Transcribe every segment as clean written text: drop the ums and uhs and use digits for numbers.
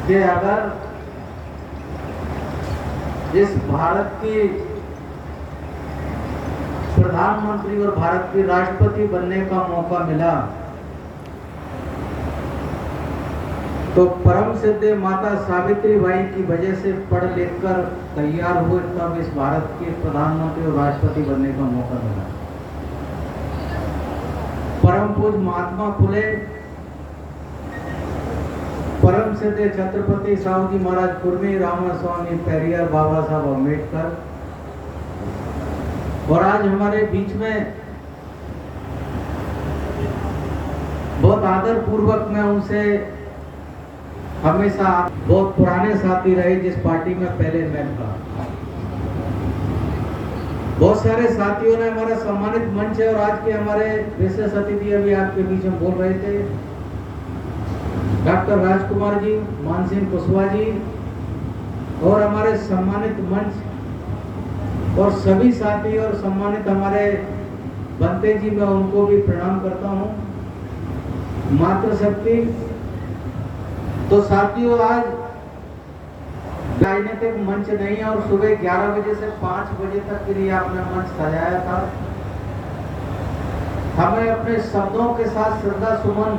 कि अगर इस भारत की प्रधानमंत्री और भारत की राष्ट्रपति बनने का मौका मिला तो परम सिद्ध माता सावित्री बाई की वजह से पढ़ लिख कर तैयार हुए, तब इस भारत के प्रधानमंत्री और राष्ट्रपति बनने का मौका मिला। परम पूज्य महात्मा फुले, परम सिद्ध छत्रपति साहू जी महाराज कुर्मी, रामास्वामी पेरियर, बाबा साहब अम्बेडकर, और आज हमारे बीच में बहुत आदर पूर्वक मैं उनसे हमेशा बहुत पुराने साथी रहे, जिस पार्टी में पहले मैं था। बहुत सारे साथियों ने हमारा सम्मानित मंच है और आज के हमारे विशेष अतिथि अभी आपके बीच में बोल रहे थे, डॉक्टर राजकुमार जी, मान सिंह कुशवाहा जी और हमारे सम्मानित मंच और सभी साथी और सम्मानित हमारे बनते जी, मैं उनको भी प्रणाम करता हूँ। मातृशक्ति तो साथियों, आज राजनीतिक मंच नहीं है और सुबह 11 बजे से 5 बजे तक के लिए आपने मंच सजाया था। हमें अपने शब्दों के साथ श्रद्धा सुमन,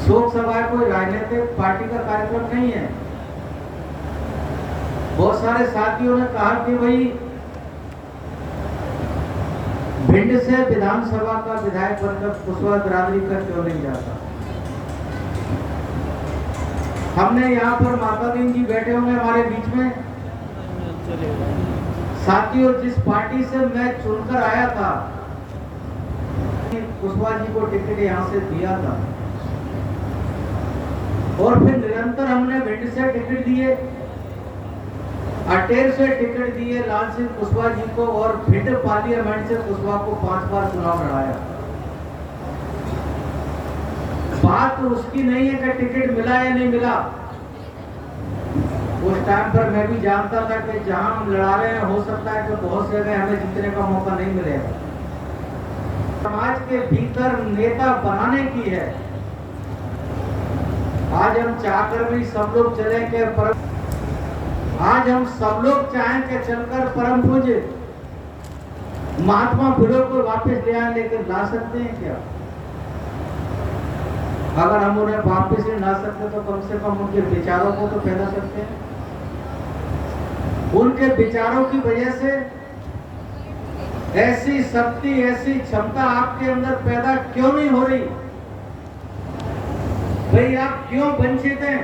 शोक सभा कोई राजनीतिक पार्टी का कार्यक्रम नहीं है। बहुत सारे साथियों ने कहा कि भाई भिंड से विधानसभा का विधायक बनकर कुशवाहा बिरादरी का क्यों नहीं जाता। हमने यहाँ पर माता दीन जी बैठे होंगे हमारे बीच में। साथियों, जिस पार्टी से मैं चुनकर आया था, कुशवाहा जी को टिकट यहाँ से दिया था और फिर निरंतर हमने भिंड से टिकट दिए, अटेर से टिकट दिए लाल सिंह कुशवाहा जी को, और भिंड पार्लियामेंट से कुशवाहा को 5 बार चुनाव लड़ाया। बात उसकी नहीं है कि टिकट मिला या नहीं मिला। उस टाइम पर मैं भी जानता था कि जहां हम लड़ा रहे हैं, हो सकता है कि बहुत से जगह हमें जीतने का मौका नहीं मिलेगा। समाज के भीतर नेता बनाने की है। आज हम चाहकर भी सब लोग चले के आज हम सब लोग चाहें कि चलकर परम पूज्य महात्मा फुले को वापस ले आए, लेकिन ला सकते हैं क्या? अगर हम उन्हें वापस नहीं ला सकते तो कम से कम उनके विचारों को तो पैदा सकते हैं। उनके विचारों की वजह से ऐसी शक्ति, ऐसी क्षमता आपके अंदर पैदा क्यों नहीं हो रही? भाई आप क्यों वंचित हैं?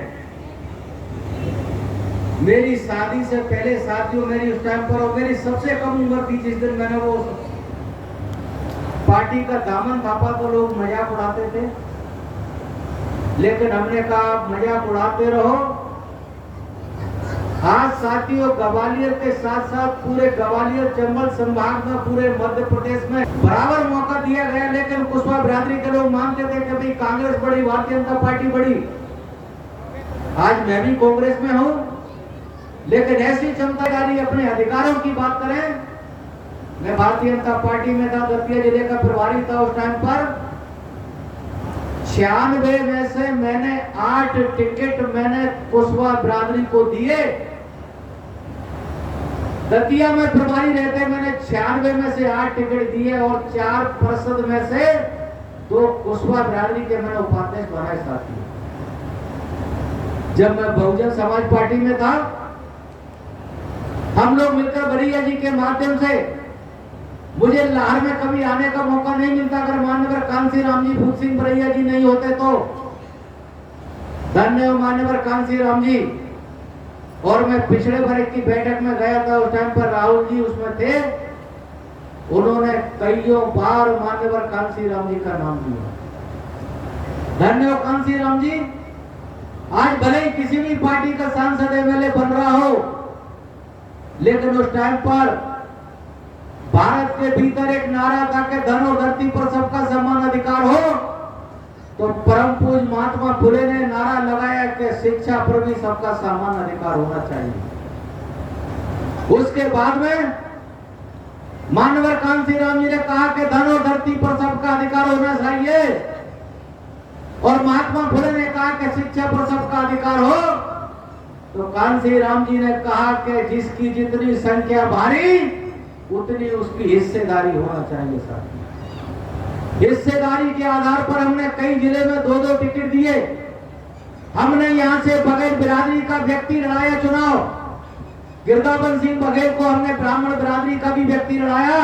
मेरी शादी से पहले साथियों, मेरी उस टाइम पर और मेरी सबसे कम उम्र थी जिस दिन मैंने वो पार्टी का दामन थापा तो लोग मजाक उड़ाते थे, लेकिन हमने कहा मजाक उड़ाते रहो। आज साथियों, ग्वालियर के साथ साथ पूरे ग्वालियर चंबल संभाग में, पूरे मध्य प्रदेश में बराबर मौका दिया गया, लेकिन कुशवाहा बिरादरी के लोग मानते थे कि भाई कांग्रेस बड़ी, भारतीय जनता पार्टी बड़ी। आज मैं भी कांग्रेस में हूं, लेकिन ऐसी क्षमताधारी अपने अधिकारों की बात करें। मैं भारतीय जनता पार्टी में था, दतिया जिले का प्रभारी था उस टाइम पर। 96 में से मैंने 8 टिकट मैंने कुशवाहा बिरादरी को दिए। दतिया में प्रभारी रहते मैंने 96 में से 8 टिकट दिए और 4 पार्षद में से 2 कुशवाहा बिरादरी के मैंने उपाध्यक्ष बनाए। साथी, जब मैं बहुजन समाज पार्टी में था, हम लोग मिलकर बरिया जी के माध्यम से, मुझे लाहौर में कभी आने का मौका नहीं मिलता अगर मान्यवर कांसी राम जी, भूत सिंह बरिया जी नहीं होते तो। धन्य मान्यवर कांसी राम जी। और मैं पिछड़े वर्ग की बैठक में गया था, उस टाइम पर राहुल जी उसमें थे। उन्होंने कईयों बार मान्यवर कांसी राम जी का नाम लिया। धन्य कांसी राम जी। आज भले ही किसी भी पार्टी का सांसद एमएलए बन रहा हो, लेकिन उस टाइम पर भारत के भीतर एक नारा था कि धन और धरती पर सबका समान अधिकार हो, तो परम पूज्य महात्मा फुले ने नारा लगाया कि शिक्षा पर भी सबका समान अधिकार होना चाहिए। उसके बाद में मानवर कांसी राम जी ने कहा कि धन और धरती पर सबका अधिकार होना चाहिए। और महात्मा फुले ने कहा कि शिक्षा पर सबका अधिकार हो, तो कांसी राम जी ने कहा कि जिसकी जितनी संख्या भारी उतनी उसकी हिस्सेदारी होना चाहिए। साथी, हिस्सेदारी के आधार पर हमने कई जिले में 2-2 टिकट दिए। हमने यहां से बघेल बिरादरी का व्यक्ति लड़ाया चुनाव, गिरदावन सिंह बघेल को हमने ब्राह्मण बिरादरी का भी व्यक्ति लड़ाया,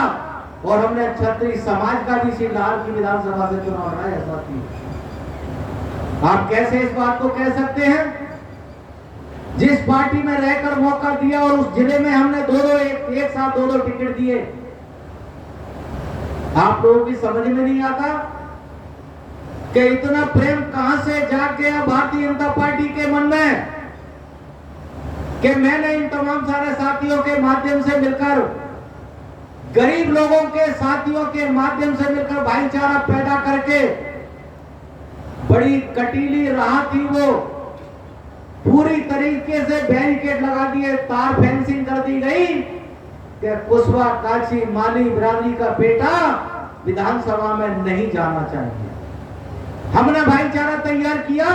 और हमने क्षत्रिय समाज का भी सिलार की विधानसभा से चुनाव लड़ाया। साथी, आप कैसे इस बात को कह सकते हैं? जिस पार्टी में रहकर मौका दिया और उस जिले में हमने एक साथ 2-2 टिकट दिए, आप लोगों की समझ में नहीं आता कि इतना प्रेम कहां से जाग गया भारतीय जनता पार्टी के मन में कि मैंने इन तमाम सारे साथियों के माध्यम से मिलकर, गरीब लोगों के साथियों के माध्यम से मिलकर भाईचारा पैदा करके, बड़ी कटीली राह थी वो, पूरी तरीके से बैरिकेड लगा दिए, तार फेंसिंग कर दी गई कि कुशवाहा काछी माली बिरादरी का बेटा विधानसभा में नहीं जाना चाहिए। हमने भाईचारा तैयार किया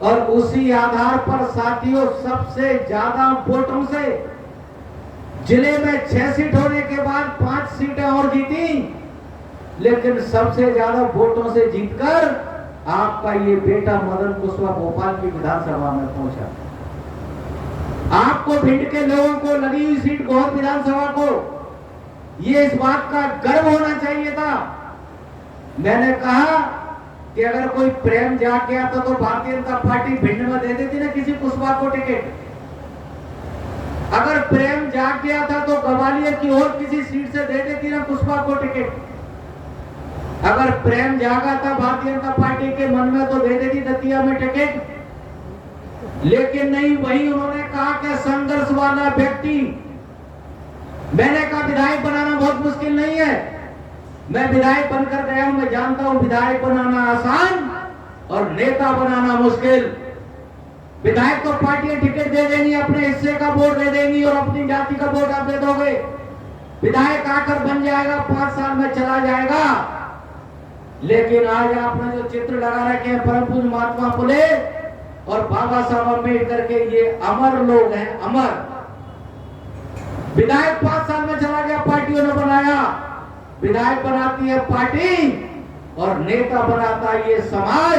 और उसी आधार पर साथियों सबसे ज्यादा वोटों से जिले में 6 सीट होने के बाद 5 सीटें और जीती, लेकिन सबसे ज्यादा वोटों से जीतकर आपका ये बेटा मदन कुशवाहा भोपाल की विधानसभा में पहुंचा। आपको भिंड के लोगों को लगी हुई सीट गोहद विधानसभा को, ये इस बात का गर्व होना चाहिए था। मैंने कहा कि अगर कोई प्रेम जाग गया तो भारतीय जनता पार्टी भिंड में दे देती ना किसी कुशवाहा को टिकट। अगर प्रेम जाग गया था तो ग्वालियर की और किसी सीट से दे देती ना कुशवाहा को टिकट। अगर प्रेम जागा था भारतीय जनता पार्टी के मन में तो दे देती दतिया में टिकट, लेकिन नहीं। वही उन्होंने कहा कि संघर्ष वाला व्यक्ति, मैंने कहा विधायक बनाना बहुत मुश्किल नहीं है, मैं विधायक बनकर गया हूं, मैं जानता हूं विधायक बनाना आसान और नेता बनाना मुश्किल। विधायक को पार्टियां टिकट दे देंगी, अपने हिस्से का वोट दे देंगी और अपनी जाति का वोट आप दे दोगे। विधायक आकर बन जाएगा, 5 साल में चला जाएगा। लेकिन आज आपने जो चित्र लगा रखे हैं परम पूज्य महात्मा फुले और बाबा साहब अम्बेडकर के, ये अमर लोग हैं, अमर। विधायक 5 साल में चला गया, पार्टियों ने बनाया। विधायक बनाती है पार्टी और नेता बनाता है ये समाज।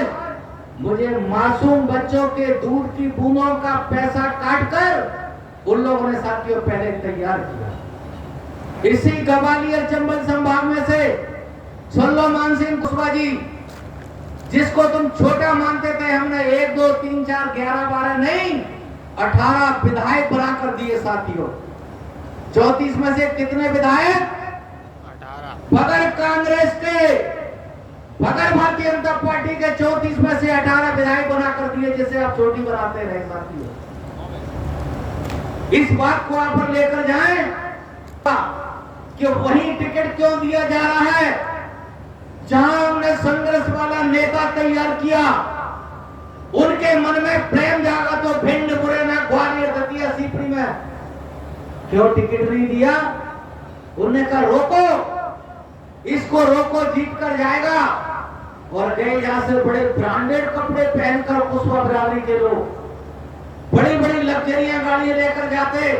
मुझे मासूम बच्चों के दूध की बूंदों का पैसा काटकर उन लोगों ने साथियों पहले तैयार किया। इसी ग्वालियर चंबल संभाग में से सोल्लो मानसिंह कुशवाहा जी, जिसको तुम छोटा मानते थे, हमने 1, 2, 3, 4, 11, 12 नहीं 18 विधायक बनाकर दिए। साथियों 34 में से कितने विधायक? 18। बगैर कांग्रेस के, बगैर भारतीय जनता पार्टी के 34 में से 18 विधायक बनाकर दिए, जिसे आप छोटी बनाते रहे। साथियों इस बात को आप पर लेकर जाएं कि वही टिकट क्यों दिया जा रहा है जहां हमने संघर्ष वाला नेता तैयार किया, उनके मन में प्रेम जागा तो भिंड, मुरैना, ग्वालियर, दतिया, सीपरी में क्यों टिकट नहीं दिया? उन्होंने कहा रोको, इसको रोको, जीत कर जाएगा। और गए यहां से बड़े ब्रांडेड कपड़े पहनकर कुशवाहा बिरादरी के लोग, बड़ी बड़ी लग्जरियां गाड़ियां लेकर जाते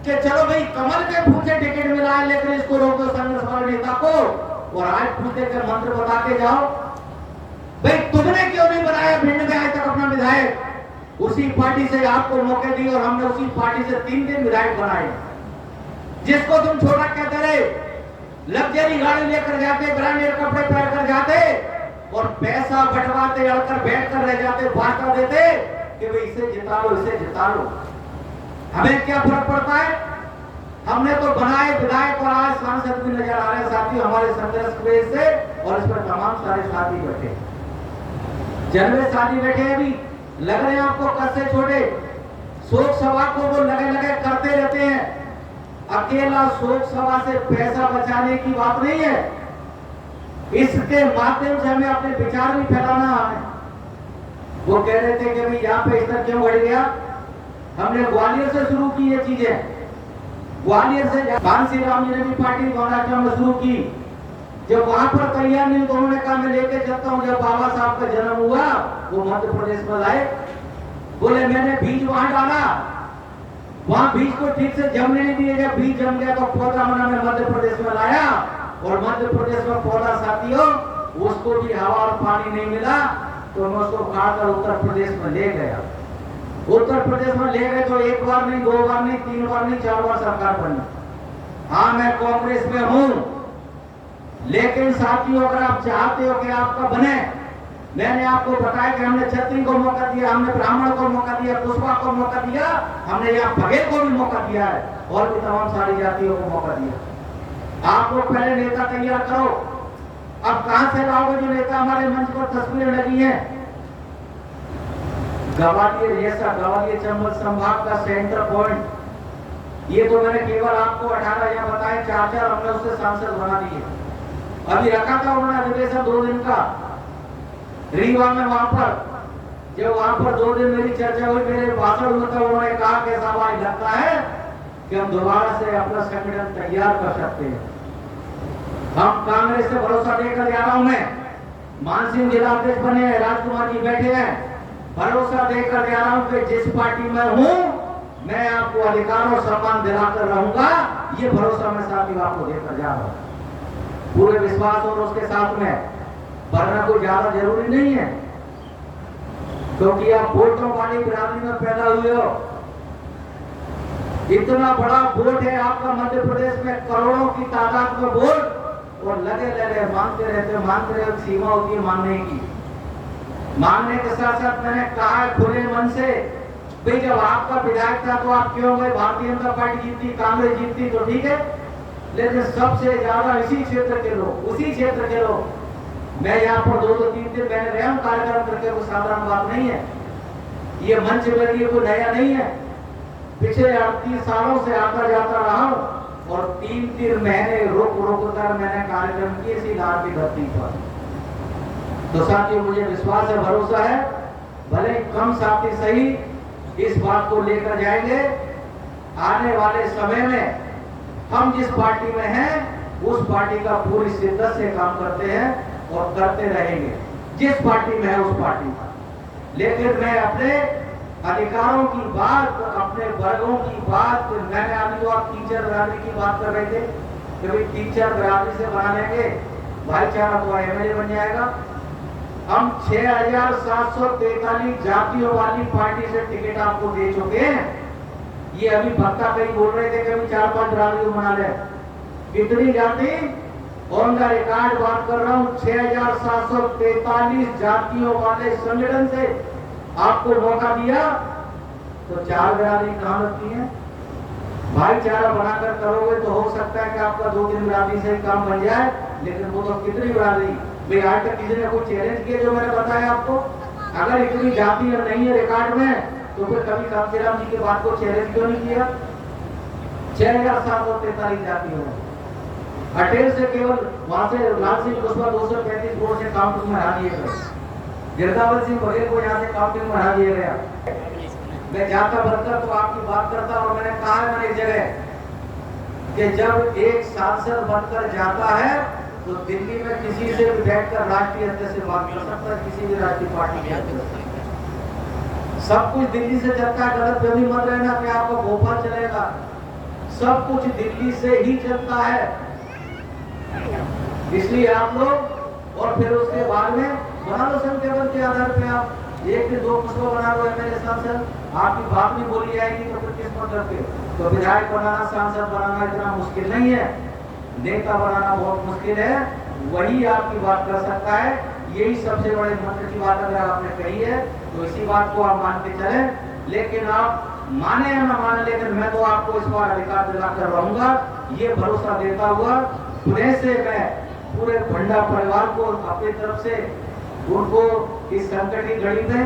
कि चलो भाई कमल के फूल से टिकट मिला है, लेकिन इसको रोको संघर्ष वाले नेता को, और आज पूछते के मंत्र बता के जाओ। भाई तुमने क्यों नहीं बनाया भिंड में आज तक अपना विधायक? उसी पार्टी से आपको मौके दिए और हमने उसी पार्टी से 3 विधायक बनाए। जिसको तुम छोटा कहते रहे, लग्जरी गाड़ी लेकर जाते, ब्रांडेड कपड़े पहनकर जाते और पैसा बंटवाते, अड़कर बैठकर रह जाते, बांटा देते कि भाई इसे जिता लो, इसे जिता लो। हमें क्या फर्क पड़ता है? हमने तो बनाए विधायक और आज सांसद भी नजर आ रहे हैं साथियों हमारे संघर्ष की वजह से, और इस पर तमाम सारे साथी बैठे, जनवे साथी बैठे हैं, अभी लग रहे हैं आपको कसे छोटे। शोक सभा को वो लगे लगे करते रहते हैं। अकेला शोक सभा से पैसा बचाने की बात नहीं है, इसके माध्यम से हमें अपने विचार भी फैलाना है। वो कह रहे थे कि भाई यहाँ पे स्तर क्यों बढ़ गया? हमने ग्वालियर से शुरू की ये चीजें, ग्वालियर से कांसी राम जी ने भी पार्टी महाराष्ट्र में शुरू की, जब वहां पर तैयार नहीं तो उन्होंने कहा मैं लेके चलता हूं। जब बाबा साहब का जन्म हुआ वो मध्य प्रदेश में लाए, बोले मैंने बीज वहां डाला, वहां बीज को ठीक से जमने नहीं दिए। जब बीज जम गया तो पौधा बना मैं मध्य प्रदेश में लाया, और मध्य प्रदेश में पौधा साथियों उसको भी हवा और पानी नहीं मिला, तो मैं उसको उखाड़कर उत्तर प्रदेश में ले गया। उत्तर प्रदेश में ले गए तो एक बार नहीं, 2 बार नहीं, 3 बार नहीं, 4 बार सरकार बनी। हाँ मैं कांग्रेस में हूं, लेकिन साथियों अगर आप चाहते हो कि आपका बने, मैंने आपको बताया कि हमने छत्री को मौका दिया, हमने ब्राह्मण को मौका दिया, पुष्पा को मौका दिया, हमने यहाँ बघेल को भी मौका दिया है, और भी तमाम सारी जातियों को मौका दिया। आप लोग पहले नेता तैयार करो। अब कहां से लाओगे जो नेता? हमारे मंच पर तस्वीरें लगी हैं, ग्वालियर जैसा, ग्वालियर चंबल संभाग का सेंटर पॉइंट, ये तो मैंने केवल आपको 18 यहाँ बताए, 4 हमने उससे सांसद बना दिए। अभी रखा था उन्होंने अधिवेशन 2 दिन का रीवा में, वहां पर जब वहां पर 2 दिन मेरी चर्चा हुई, मेरे भाषण में तो उन्होंने कहा कि साहब आज लगता है कि हम दोबारा से अपना संगठन तैयार कर सकते हैं। हम कांग्रेस से भरोसा देकर जा रहा हूं, मैं मान सिंह जिला अध्यक्ष बने हैं, राजकुमार जी बैठे हैं, भरोसा देकर जा रहा हूं कि जिस पार्टी में हूं मैं आपको अधिकार और सम्मान दिलाकर रहूंगा। ये भरोसा मैं साथियों आपको देकर जा रहा हूं पूरे विश्वास और उसके साथ में, वरना कोई ज्यादा जरूरी नहीं है, क्योंकि आप वोटों वाली बिरादरी में पैदा हुए हो। इतना बड़ा वोट है आपका मध्य प्रदेश में, करोड़ों की तादाद में वोट, और लगे लगे मांगते रहते, सीमा होती है मांगने की। मांगने के साथ साथ मैंने कहा है खुले मन से, भाई जब आपका विधायक था तो आप क्यों गए? भारतीय जनता पार्टी जीतती, कांग्रेस जीतती तो ठीक है, लेकिन सबसे ज्यादा इसी क्षेत्र के लोग, उसी क्षेत्र के लोग, मैं यहाँ पर 2-3 दिन मैंने रहा हूँ कार्यक्रम करके, वो साधारण बात नहीं है। ये मंच मेरे लिए कोई नया नहीं है, पिछले 38 सालों से आता जाता रहा हूँ, और 3-3 महीने रुक कर मैंने कार्यक्रम किए इसी लाल की धरती पर। तो साथियों मुझे विश्वास है, भरोसा है, भले कम साथी सही इस बात को लेकर जाएंगे। आने वाले समय में हम जिस पार्टी में हैं उस पार्टी का पूरी शिद्दत से काम करते हैं और करते रहेंगे, जिस पार्टी में है उस पार्टी का। लेकिन मैं अपने अधिकारों की बात, अपने वर्गों की बात, मैंने अभी तो आप टीचर बिरादरी की बात कर रहे थे कि भाई टीचर बिरादरी से बना लेंगे भाईचारा तो एमएलए बन जाएगा। हम 6743 जातियों वाली पार्टी से टिकट आपको दे चुके हैं। ये अभी भक्ता कहीं बोल रहे थे कि अभी 4-5 बिरादरी बना ले, कितनी जाति ऑन द रिकॉर्ड बात कर रहा हूँ, 6743 जातियों वाले संगठन से आपको मौका दिया, तो 4 बिरादरी कहां लगती है? भाईचारा बनाकर करोगे तो हो सकता है कि आपका 2-3 बिरादरी से काम बन जाए, लेकिन वो तो कितनी बिरादरी? भाई आज तक किसी ने कोई चैलेंज किया जो मैंने बताया आपको? अगर इतनी जाति नहीं है रिकॉर्ड में, तो फिर कभी कांसीराम जी की बात को चैलेंज क्यों नहीं किया? 6743 जातियों में अटेल से केवल वहां से लाल सिंह पुष्पा 235 वोट से काउंटिंग में हरा दिए गए, गिरदावर सिंह बघेल को यहाँ से काउंटिंग में हरा दिया गया। मैं जाता बनकर तो आपकी बात करता, और मैंने कहा है मैंने एक जगह कि जब एक सांसद बनकर जाता है तो दिल्ली में किसी से भी बैठकर राष्ट्रीय स्तर से बात कर सकता है, किसी भी राष्ट्रीय पार्टी के। सब कुछ दिल्ली से चलता है, गलत फहमी मत रहना कि आपको भोपाल चलेगा, सब कुछ दिल्ली से ही चलता है। इसलिए आप लोग, और फिर उसके बाद में बना लो संख्या के आधार पे, आप 1-2 पुष्प बना लो एमएलए सांसद, आपकी बात भी बोली जाएगी तो फिर किस मतलब के? तो विधायक बनाना, सांसद बनाना इतना मुश्किल नहीं है, नेता बनाना बहुत मुश्किल है, वही आपकी बात कर सकता है। यही सबसे बड़े मंत्र की बात अगर आपने कही है तो इसी बात को आप मान के चले, लेकिन आप माने या ना माने, लेकिन मैं तो आपको इस बार अधिकार दिलाकर रहूंगा, ये भरोसा देता हुआ पुणे से मैं पूरे भंडा परिवार को अपनी तरफ से उनको इस संकट की घड़ी में